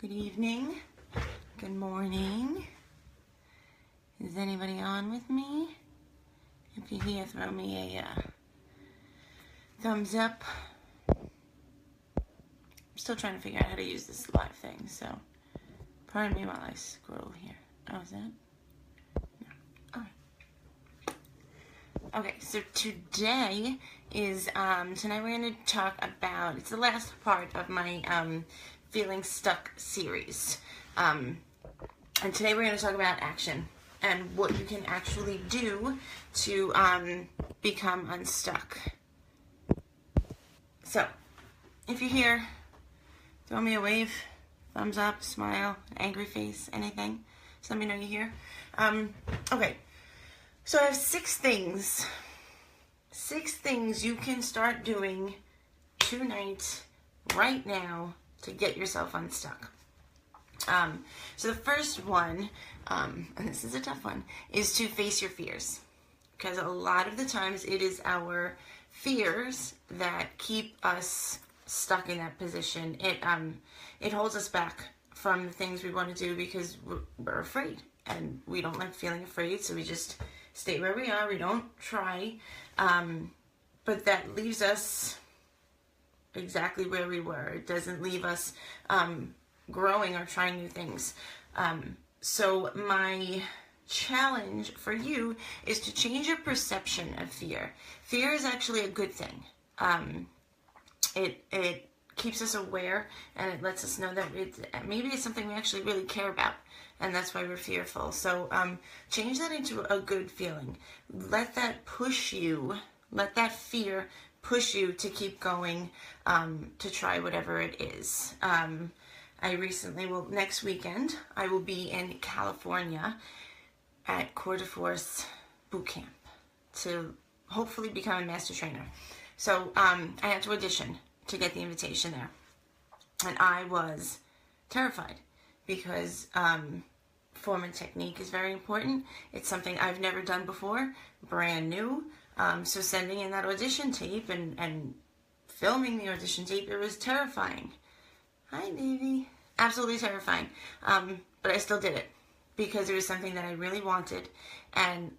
Good evening. Good morning. Is anybody on with me? If you're here, throw me a thumbs up. I'm still trying to figure out how to use this live thing, so pardon me while I scroll here. Oh, is that? No. Oh. Okay, so today is, tonight we're going to talk about, it's the last part of my Feeling Stuck series. And today we're going to talk about action and what you can actually do to become unstuck. So, if you're here, throw me a wave, thumbs up, smile, angry face, anything. Just let me know you're here. Okay, so I have 6 things. 6 things you can start doing tonight, right now, to get yourself unstuck. So the first one, and this is a tough one, is to face your fears. Because a lot of the times it is our fears that keep us stuck in that position. It holds us back from the things we want to do because we're afraid. And we don't like feeling afraid, so we just stay where we are. We don't try. But that leaves us exactly where we were. It doesn't leave us growing or trying new things. So my challenge for you is to change your perception of fear. Fear is actually a good thing. It keeps us aware, and it lets us know that maybe it's something we actually really care about, and that's why we're fearful. So change that into a good feeling. Let that push you, let that fear push you to keep going, to try whatever it is. Next weekend, I will be in California at Core de Force Boot Camp to hopefully become a master trainer. So I had to audition to get the invitation there. And I was terrified because form and technique is very important. It's something I've never done before, brand new. So sending in that audition tape and filming the audition tape, it was terrifying. Hi, baby. Absolutely terrifying. But I still did it because it was something that I really wanted. And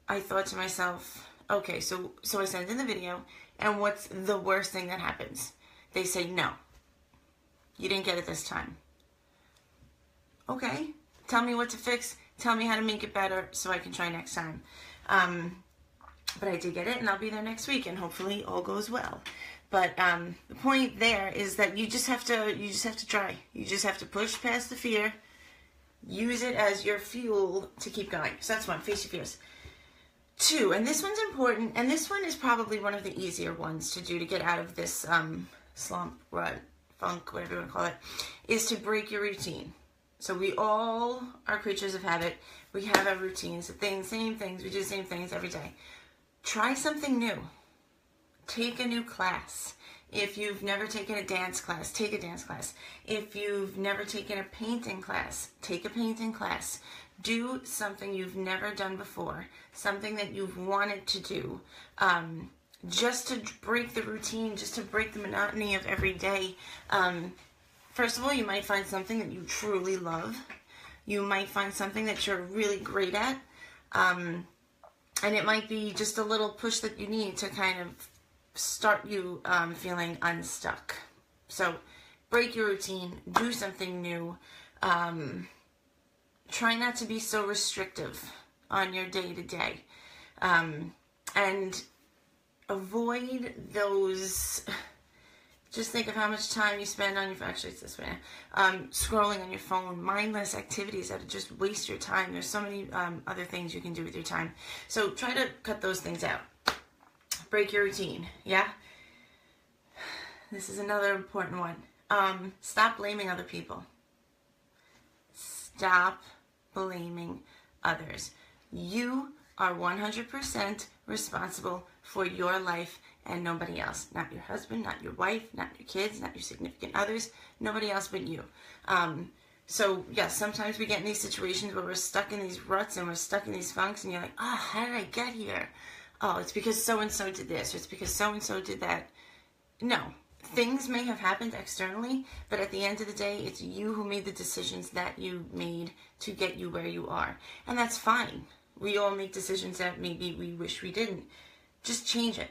I thought to myself, okay, so I sent in the video, and what's the worst thing that happens? They say, no, you didn't get it this time. Okay, tell me what to fix. Tell me how to make it better so I can try next time. But I did get it, and I'll be there next week, and hopefully all goes well. But the point there is that you just have to try. You just have to push past the fear, use it as your fuel to keep going. So that's 1, face your fears. 2, and this one's important, and this one is probably one of the easier ones to do to get out of this slump, rut, funk, whatever you want to call it, is to break your routine. So we all are creatures of habit. We have our routines, same things. We do the same things every day. Try something new. Take a new class. If you've never taken a dance class, take a dance class. If you've never taken a painting class, take a painting class. Do something you've never done before, something that you've wanted to do, just to break the routine, just to break the monotony of every day. First of all, you might find something that you truly love. You might find something that you're really great at. And it might be just a little push that you need to kind of start you feeling unstuck. So break your routine, do something new. Try not to be so restrictive on your day-to-day. And avoid those... Just think of how much time you spend on your phone. Actually, it's this way now. Scrolling on your phone, mindless activities that just waste your time. There's so many other things you can do with your time. So try to cut those things out. Break your routine, yeah? This is another important one. Stop blaming other people. Stop blaming others. You are 100% responsible for your life and nobody else. Not your husband, not your wife, not your kids, not your significant others, nobody else but you. So, yes, sometimes we get in these situations where we're stuck in these ruts and we're stuck in these funks and you're like, oh, how did I get here? Oh, it's because so-and-so did this, or it's because so-and-so did that. No, things may have happened externally, but at the end of the day, it's you who made the decisions that you made to get you where you are. And that's fine. We all make decisions that maybe we wish we didn't. Just change it.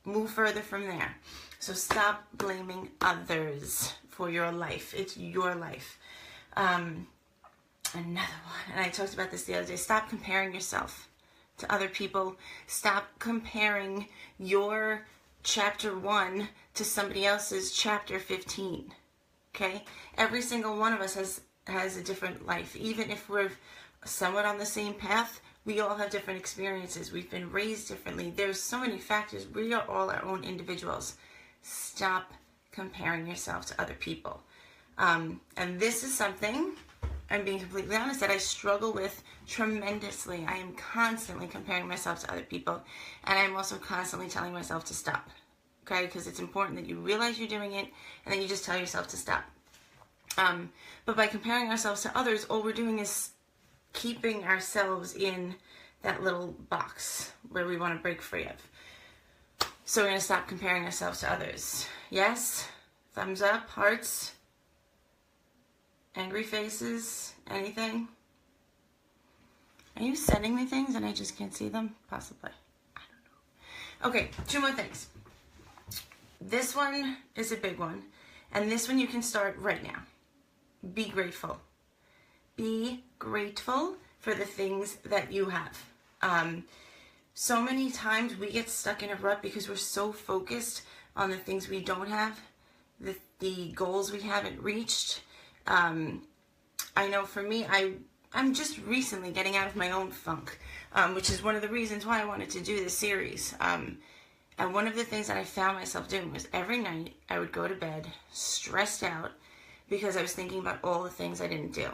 Move further from there. So stop blaming others for your life. It's your life. Another one, and I talked about this the other day, stop comparing yourself to other people. Stop comparing your chapter 1 to somebody else's chapter 15. Okay? Every single one of us has a different life. Even if we're somewhat on the same path, we all have different experiences. We've been raised differently. There's so many factors. We are all our own individuals. Stop comparing yourself to other people. And this is something, I'm being completely honest, that I struggle with tremendously. I am constantly comparing myself to other people, and I'm also constantly telling myself to stop. Okay? Because it's important that you realize you're doing it, and then you just tell yourself to stop. But by comparing ourselves to others, all we're doing is keeping ourselves in that little box where we want to break free of. So we're going to stop comparing ourselves to others. Yes? Thumbs up, hearts, angry faces, anything? Are you sending me things and I just can't see them? Possibly. I don't know. Okay, 2 more things. This one is a big one. And this one you can start right now. Be grateful. Be grateful for the things that you have. So many times we get stuck in a rut because we're so focused on the things we don't have, the goals we haven't reached. I know for me, I'm just recently getting out of my own funk, which is one of the reasons why I wanted to do this series. And one of the things that I found myself doing was every night I would go to bed stressed out because I was thinking about all the things I didn't do.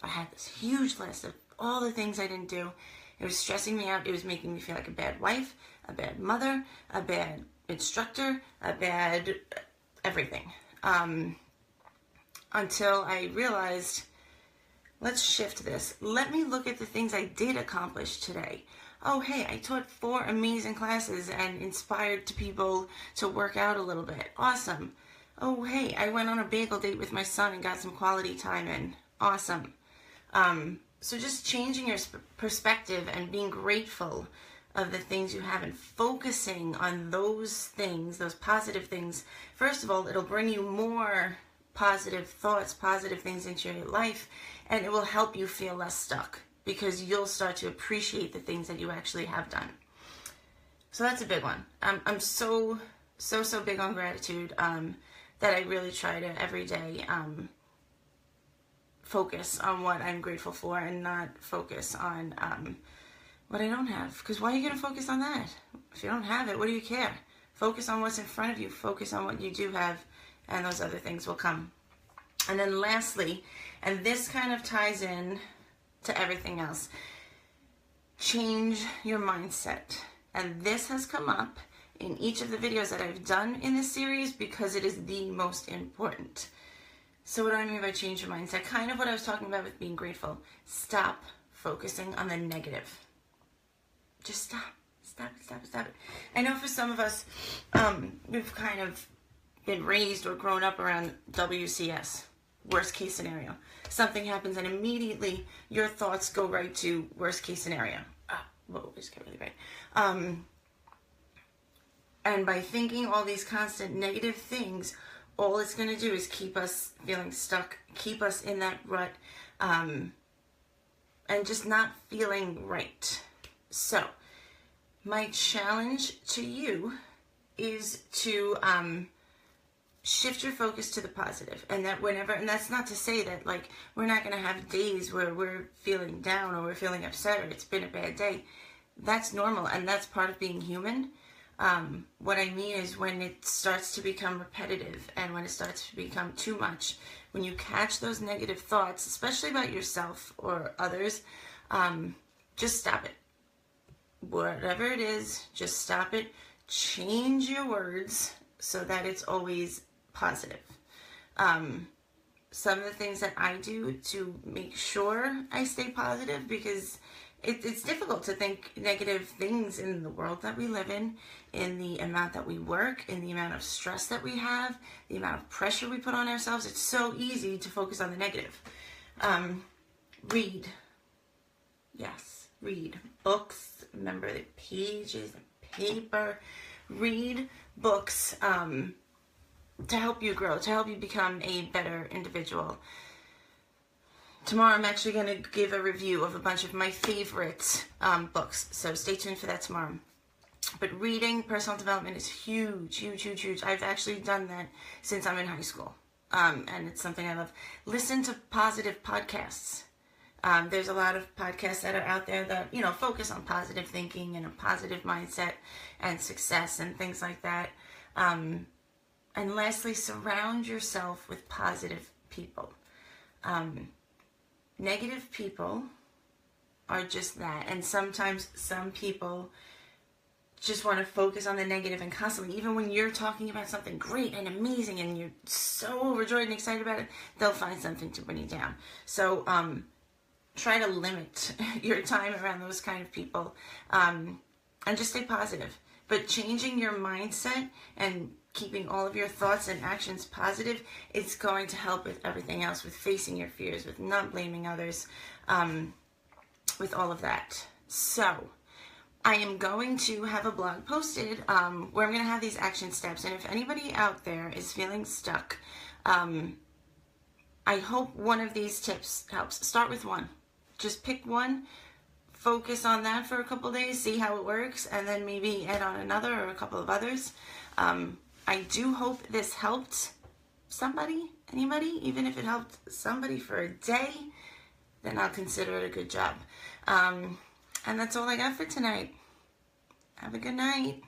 I had this huge list of all the things I didn't do. It was stressing me out. It was making me feel like a bad wife, a bad mother, a bad instructor, a bad everything. Until I realized, let's shift this. Let me look at the things I did accomplish today. Oh, hey, I taught 4 amazing classes and inspired people to work out a little bit. Awesome. Oh, hey, I went on a bagel date with my son and got some quality time in. Awesome. So just changing your perspective and being grateful of the things you have and focusing on those things, those positive things. First of all, it'll bring you more positive thoughts, positive things into your life, and it will help you feel less stuck because you'll start to appreciate the things that you actually have done. So that's a big one. I'm so big on gratitude that I really try to every day focus on what I'm grateful for and not focus on what I don't have. Because why are you going to focus on that? If you don't have it, what do you care? Focus on what's in front of you. Focus on what you do have, and those other things will come. And then lastly, and this kind of ties in to everything else, change your mindset. And this has come up in each of the videos that I've done in this series because it is the most important. So what do I mean by change your mindset? Kind of what I was talking about with being grateful. Stop focusing on the negative. Just stop. Stop it. I know for some of us, we've kind of been raised or grown up around WCS, worst case scenario. Something happens and immediately your thoughts go right to worst case scenario. Whoa, I just got really right. And by thinking all these constant negative things, all it's going to do is keep us feeling stuck, keep us in that rut, and just not feeling right. So, my challenge to you is to shift your focus to the positive. And that whenever, and that's not to say that like we're not going to have days where we're feeling down or we're feeling upset or it's been a bad day. That's normal and that's part of being human. What I mean is when it starts to become repetitive and when it starts to become too much, when you catch those negative thoughts, especially about yourself or others, just stop it. Whatever it is, just stop it. Change your words so that it's always positive. Some of the things that I do to make sure I stay positive, because it's difficult to think negative things in the world that we live in the amount that we work, in the amount of stress that we have, the amount of pressure we put on ourselves. It's so easy to focus on the negative. Read. Yes, read books. Remember the pages and paper. Read books to help you grow, to help you become a better individual. Tomorrow I'm actually going to give a review of a bunch of my favorite books, so stay tuned for that tomorrow. But reading, personal development is huge, huge, huge, huge. I've actually done that since I'm in high school, and it's something I love. Listen to positive podcasts. There's a lot of podcasts that are out there that, you know, focus on positive thinking and a positive mindset and success and things like that. And lastly, surround yourself with positive people. Negative people are just that. And sometimes some people just want to focus on the negative and constantly, even when you're talking about something great and amazing and you're so overjoyed and excited about it, they'll find something to bring you down. So try to limit your time around those kind of people, and just stay positive. But changing your mindset and keeping all of your thoughts and actions positive, it's going to help with everything else, with facing your fears, with not blaming others, with all of that. So I am going to have a blog posted where I'm going to have these action steps. And if anybody out there is feeling stuck, I hope one of these tips helps. Start with one. Just pick one, focus on that for a couple days, see how it works, and then maybe add on another or a couple of others. I do hope this helped somebody, anybody. Even if it helped somebody for a day, then I'll consider it a good job. And that's all I got for tonight. Have a good night.